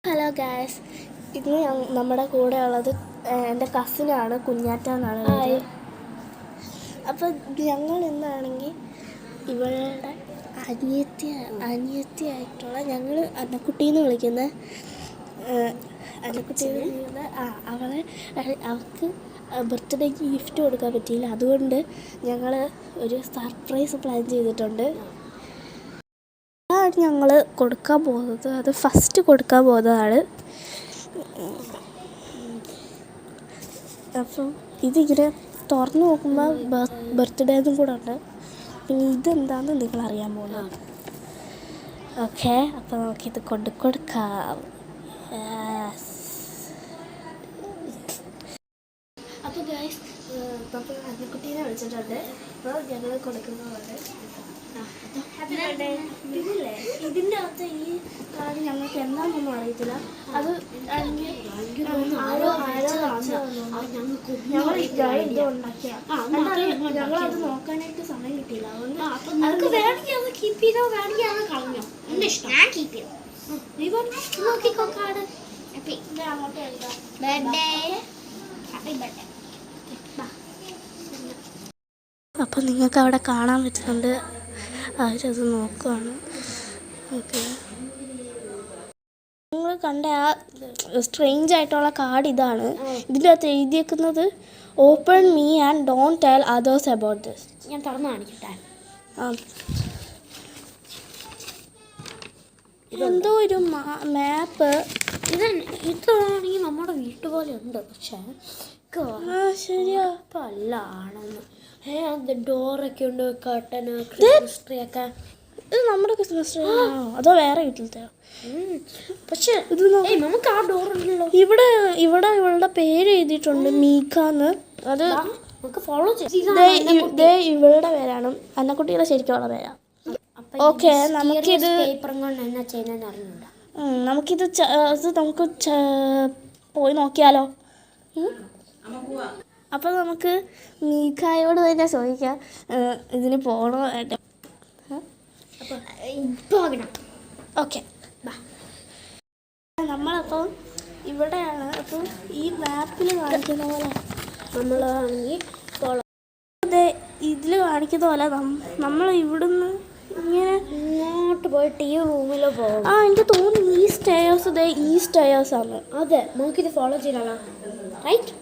Hello guys, ഇന്ന് നമ്മുടെ കൂടെ ഉള്ളത് എൻ്റെ കസിനാണ്, കുഞ്ഞാറ്റ എന്നാണ് പേര്. അപ്പോൾ ഞങ്ങൾ ഇന്നാണെങ്കിൽ ഇവളുടെ അനിയത്തിയായിട്ടുള്ള ഞങ്ങൾ അന്നക്കുട്ടീന്ന് വിളിക്കുന്ന അവൾക്ക് ബർത്ത്ഡേക്ക് ഗിഫ്റ്റ് കൊടുക്കാൻ പറ്റിയില്ല. അതുകൊണ്ട് ഞങ്ങൾ ഒരു സർപ്രൈസ് പ്ലാൻ ചെയ്തിട്ടുണ്ട്. അതാണ് ഞങ്ങൾ കൊടുക്കാൻ പോകുന്നത്. അത് ഫസ്റ്റ് കൊടുക്കാൻ പോകുന്നതാണ്. അപ്പം ഇതിങ്ങനെ തുറന്നു നോക്കുമ്പോൾ ബർത്ത്ഡേന്നും കൂടെ ഉണ്ട്. പിന്നെ ഇതെന്താണെന്ന് നിങ്ങളറിയാൻ പോകുന്നത്. ഓക്കെ, അപ്പോൾ നമുക്കിത് കൊടുക്കാം. അപ്പോൾ ഗൈസ്, അപ്പോൾ അന്നക്കുട്ടീനെ വിളിച്ചിട്ടുണ്ട്. അപ്പോൾ ഞങ്ങൾ കൊടുക്കുന്നതുകൊണ്ട് ഇതില്ലേ, ഇതിൻ്റെ അകത്ത് ഈ കാര്യം ഞങ്ങൾക്ക് എന്താണെന്നൊന്നും അറിയത്തില്ല. അത് ഞങ്ങൾ ഇത് ഉണ്ടാക്കിയ ഞങ്ങളത് നോക്കാനായിട്ട് സമയം കിട്ടിയില്ല. അതുകൊണ്ട് വേണമെങ്കിൽ അത് കീപ്പ് ചെയ്തോ, വേണമെങ്കിൽ അത് കളഞ്ഞോ. എൻ്റെ ഇഷ്ടം, ഞാൻ കീപ്പ് ചെയ്തു. നീ നോക്കിക്കോ കാർഡ്. അങ്ങോട്ട് എഴുതാം, ബർത്ത്ഡേ, ഹാപ്പി ബർത്ത്ഡേ. അപ്പം നിങ്ങൾക്ക് അവിടെ കാണാൻ പറ്റുന്നുണ്ട്, അവരത് നോക്കുകയാണ്. ഓക്കെ, നിങ്ങൾ കണ്ട ആ സ്ട്രേഞ്ച് ആയിട്ടുള്ള കാർഡ് ഇതാണ്. ഇതിൻ്റെ അകത്ത് എഴുതിയേക്കുന്നത് open me and don't tell others about this. ഞാൻ തുറന്നു കാണിക്കട്ടെ. എന്തോ ഒരു മാപ്പ്. ഇതാണെങ്കിൽ നമ്മുടെ വീട്ടു പോലെ ഉണ്ട്, പക്ഷേ ശരിയാ അല്ല ആണെന്ന്. ഡോറൊക്കെ ഉണ്ട്, കർട്ടന്, ക്രിസ്മസ് ട്രീ ഒക്കെ. ഇത് നമ്മുടെ ക്രിസ്മസ് ട്രീ ആണോ അതോ വേറെ വീട്ടിലത്തെയോ? പക്ഷെ ഇത് നമുക്ക് ആ ഡോർ ഉണ്ടല്ലോ. ഇവിടെ ഇവളുടെ പേര് എഴുതിയിട്ടുണ്ട്, മീക്കാന്ന്. അത് നമുക്ക് ഫോളോ ചെയ്യാം. ഇവളുടെ പേരാണ്, അന്നക്കുട്ടിയുടെ ശരിക്കുള്ള പേരാണ്. ഓക്കെ, നമുക്കിത് നമുക്കിത് നമുക്ക് പോയി നോക്കിയാലോ? അപ്പോൾ നമുക്ക് മീക്കായോട് തന്നെ ചോദിക്കാം ഇതിന് പോകണോ വേണ്ട. ഓക്കെ, നമ്മളപ്പോൾ ഇവിടെയാണ്. അപ്പം ഈ മാപ്പിൽ കാണിക്കുന്ന പോലെ നമ്മളാണെങ്കിൽ ഇതിൽ കാണിക്കുന്ന പോലെ നമ്മൾ ഇവിടുന്ന് ഇങ്ങനെ ഇങ്ങോട്ട് പോയിട്ട് ഈ റൂമിൽ പോകും. എനിക്ക് തോന്നുന്നു ഈ സ്റ്റെയർസ് ഈ സ്റ്റെയർസാണ്. അതെ, നമുക്കിത് ഫോളോ ചെയ്യാലോ. റൈറ്റ്,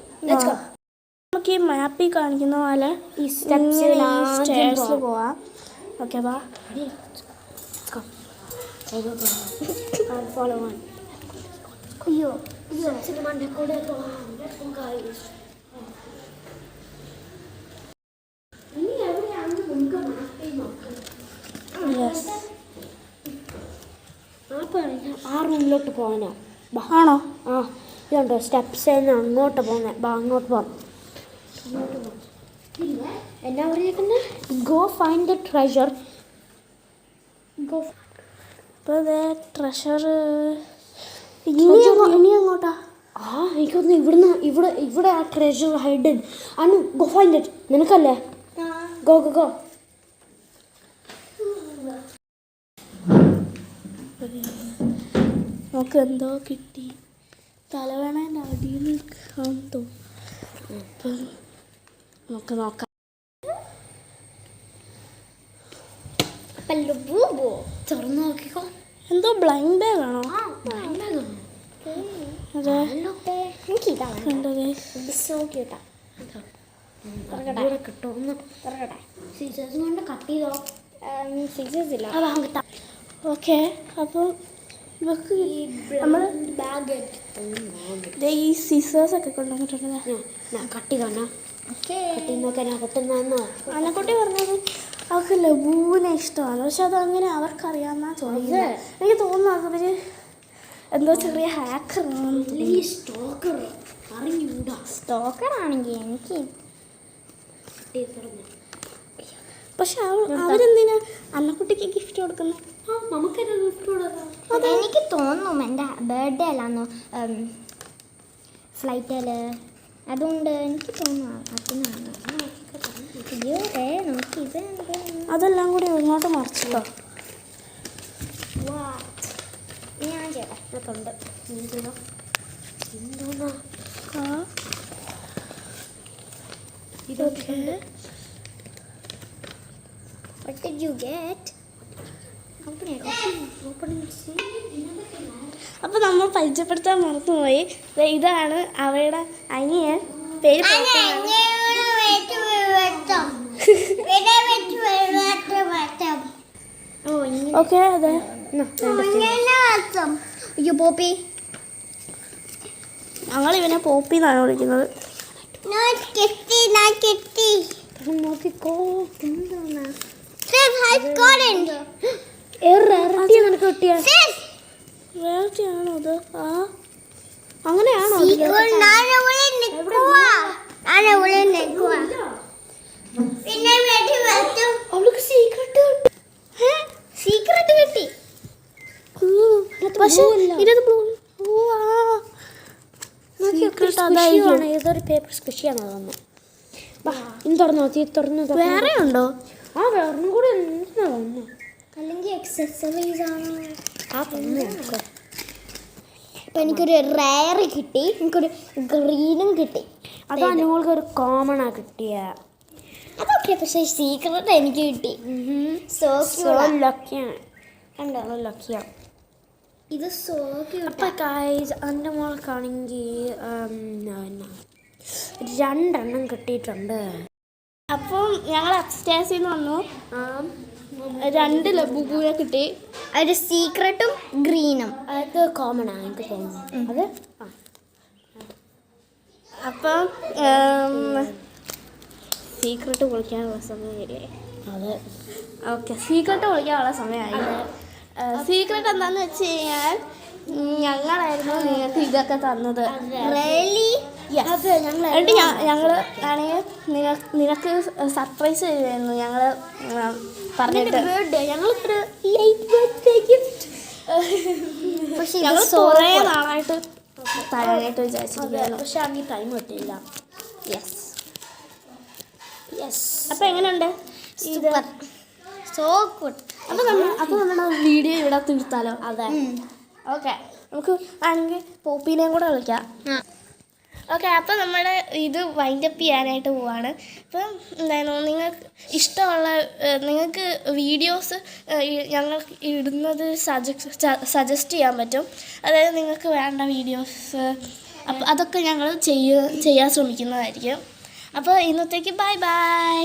നമുക്ക് ഈ മാപ്പിൽ കാണിക്കുന്ന പോലെ ഈ സ്റ്റെയർസിൽ പോവാം. ഓക്കെ, വാ. Follow on. അയ്യോ, ആ റൂമിലോട്ട് പോകാനോ? ആണോ? ആ, ഇതുണ്ടോ സ്റ്റെപ്സ് അങ്ങോട്ട് പോകുന്നത്. അങ്ങോട്ട് പോകാം. എന്നാ പറഞ്ഞേക്കുന്നത്? Go find the treasure. Go. അപ്പോൾ ട്രഷർ ഇനി അങ്ങോട്ടാ? എനിക്കൊന്ന് ഇവിടെ ആ treasure hidden. Anu, go find it. നിനക്കല്ലേ? Go go go. നമുക്ക് എന്തോ കിട്ടി. തലവേണേൻ്റെ അടിയിൽ തോന്നും. അപ്പം നമുക്ക് നോക്കാം. തുറന്നു നോക്കിക്കോ. എന്തോ ബ്ലൈൻഡ് ബാഗാണോ? അതെ, ഓക്കെ. അപ്പോൾ ഇവർക്ക് നമ്മൾ ഈ സിസേഴ്സ് ഒക്കെ കൊണ്ടുവന്നിട്ടുണ്ട്. അന്നക്കുട്ടി പറഞ്ഞത് അവർക്ക് ലബൂനെ ഇഷ്ടമാണ്. പക്ഷെ അതങ്ങനെ അവർക്കറിയാമെന്നാ തോന്നുന്നത്. എനിക്ക് തോന്നുന്നു അവർ എന്തോ ചെറിയ ഹാക്കറാണ്. സ്റ്റോക്കറാണെങ്കിൽ എനിക്ക്. പക്ഷെ അവരെന്തിനാ അന്നക്കുട്ടിക്ക് ഗിഫ്റ്റ് കൊടുക്കുന്നത്? നമുക്കൊരു ഗിഫ്റ്റ് കൊടുക്കാം. എനിക്ക് തോന്നുന്നു എൻ്റെ ബർത്ത്ഡേ അല്ലാന്നോ ഫ്ലൈറ്റിൽ. അതുകൊണ്ട് എനിക്ക് തോന്നുന്നു അതിനാണ്. നമുക്കിത് അതെല്ലാം കൂടി ഇങ്ങോട്ട് മറിച്ചിട്ടോ. ഞാൻ അതിനകത്തുണ്ട്. എന്തോന്നാ ഇതൊക്കെ? What did you get? അപ്പൊ നമ്മൾ പരിചയപ്പെടുത്താൻ മറന്നുപോയി. ഇതാണ് അവയുടെ അനിയൻ. പേര് ഓക്കെ. അതെ അയ്യോ പോപ്പി. ഞങ്ങൾ ഇവനെ പോപ്പി എന്നാണ് വിളിക്കുന്നത്. നോക്കിക്കോ എന്താ നിനക്ക് കിട്ടിയ റേറ്റിയാണോ അത്? ആ അങ്ങനെയാണോ? അവൾക്ക് സീക്രട്ട് കിട്ടി. പക്ഷേ ഏതൊരു പേപ്പർ സ്ക്വിഷിയാണോ അതൊന്ന്? തുറന്നു വേറെ ഉണ്ടോ? ആ വേറെ കൂടെ എന്തിനാ വന്നു? അല്ലെങ്കിൽ എക്സസറീസ് ആണോ? ആ തന്നെ. അപ്പം എനിക്കൊരു റയർ കിട്ടി, എനിക്കൊരു ഗ്രീനും കിട്ടി. അത് അനുമോൾക്ക് ഒരു കോമണാ കിട്ടിയ. അതൊക്കെ പക്ഷേ സീക്രട്ട് എനിക്ക് കിട്ടി. സോ ലക്കിയാണ്. കണ്ടോ ലക്കിയാണ് ഇത്. സോ അപ്പം ഗൈസ് എൻ്റെ മോൾക്കാണെങ്കിൽ 2 കിട്ടിയിട്ടുണ്ട്. അപ്പം ഞങ്ങൾ അപ്സ്റ്റേഴ്സിൽ നിന്ന് വന്നു. 2 ലബുബുവിനെ കിട്ടി. ഒരു സീക്രട്ടും ഗ്രീനും. അത് കോമണാണ് എനിക്ക് തോന്നുന്നു. അത് അപ്പം സീക്രട്ട് പൊളിക്കാനുള്ള സമയമില്ലേ? അതെ ഓക്കെ. സീക്രട്ട് പൊളിക്കാനുള്ള സമയമായി. സീക്രട്ട് എന്താണെന്ന് വെച്ച് കഴിഞ്ഞാൽ ഞങ്ങളായിരുന്നു നിങ്ങൾക്ക് ഇതൊക്കെ തന്നത്. എന്നിട്ട് ഞങ്ങൾ ആണെങ്കിൽ നിനക്ക് സർപ്രൈസ് തരുമായിരുന്നു. ഞങ്ങൾ പറഞ്ഞിട്ട് ഞങ്ങൾക്കൊരു ലേറ്റ് ബർത്ത്ഡേ ഗിഫ്റ്റ് ഞങ്ങൾ കുറേ നാളായിട്ട് തരാനായിട്ട് വിചാരിച്ചിരിക്കുകയാണ്. പക്ഷെ അന്ന് ടൈം കിട്ടിയില്ല. യെസ്. അപ്പം എങ്ങനെയുണ്ട്? So good. അപ്പോൾ നമ്മുടെ വീഡിയോ ഇവിടെ തീർത്താലോ? അതെ ഓക്കെ. നമുക്ക് ആണെങ്കിൽ പോപ്പീനെയും കൂടെ വിളിക്കാം. ഓക്കെ. അപ്പം നമ്മൾ ഇത് വൈൻഡപ്പ് ചെയ്യാനായിട്ട് പോവാണ്. അപ്പം എന്തായിരുന്നു നിങ്ങൾക്ക് ഇഷ്ടമുള്ള നിങ്ങൾക്ക് വീഡിയോസ് ഞങ്ങൾ ഇടുന്നത് സജസ്റ്റ് ചെയ്യാൻ പറ്റും. അതായത് നിങ്ങൾക്ക് വേണ്ട വീഡിയോസ് അപ്പം അതൊക്കെ ഞങ്ങൾ ചെയ്യാൻ ശ്രമിക്കുന്നതായിരിക്കും. അപ്പോൾ ഇന്നത്തേക്ക് ബൈ ബൈ.